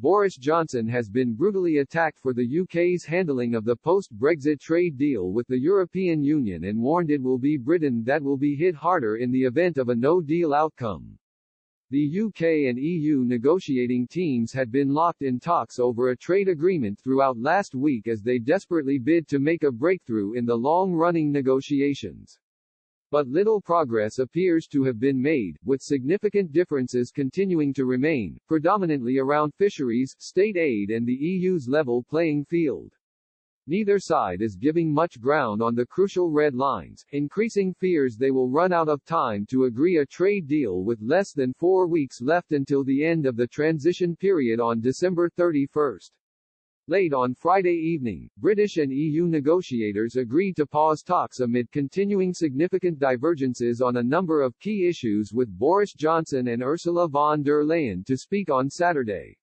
Boris Johnson has been brutally attacked for the UK's handling of the post-Brexit trade deal with the European Union and warned it will be Britain that will be hit harder in the event of a no-deal outcome. The UK and EU negotiating teams had been locked in talks over a trade agreement throughout last week as they desperately bid to make a breakthrough in the long-running negotiations. But little progress appears to have been made, with significant differences continuing to remain, predominantly around fisheries, state aid and the EU's level playing field. Neither side is giving much ground on the crucial red lines, increasing fears they will run out of time to agree a trade deal with less than 4 weeks left until the end of the transition period on December 31. Late on Friday evening, British and EU negotiators agreed to pause talks amid continuing significant divergences on a number of key issues, with Boris Johnson and Ursula von der Leyen to speak on Saturday.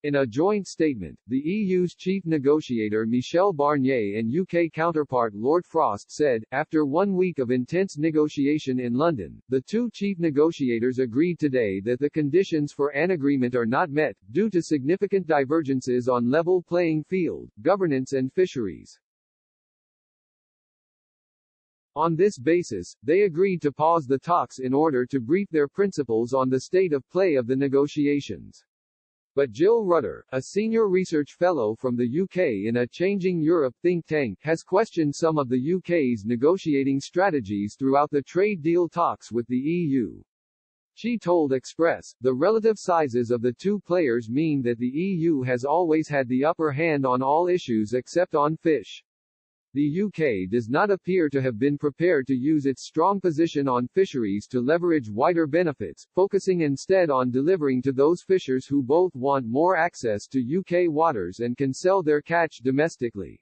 In a joint statement, the EU's chief negotiator Michel Barnier and UK counterpart Lord Frost said, after 1 week of intense negotiation in London, the two chief negotiators agreed today that the conditions for an agreement are not met, due to significant divergences on level playing field, governance and fisheries. On this basis, they agreed to pause the talks in order to brief their principals on the state of play of the negotiations. But Jill Rutter, a senior research fellow from the UK in a Changing Europe think tank, has questioned some of the UK's negotiating strategies throughout the trade deal talks with the EU. She told Express, the relative sizes of the two players mean that the EU has always had the upper hand on all issues except on fish. The UK does not appear to have been prepared to use its strong position on fisheries to leverage wider benefits, focusing instead on delivering to those fishers who both want more access to UK waters and can sell their catch domestically.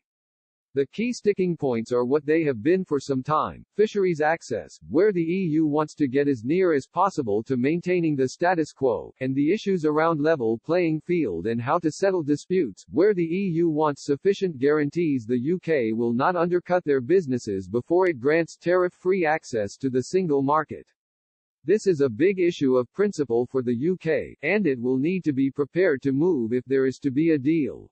The key sticking points are what they have been for some time: fisheries access, where the EU wants to get as near as possible to maintaining the status quo, and the issues around level playing field and how to settle disputes, where the EU wants sufficient guarantees the UK will not undercut their businesses before it grants tariff-free access to the single market. This is a big issue of principle for the UK, and it will need to be prepared to move if there is to be a deal.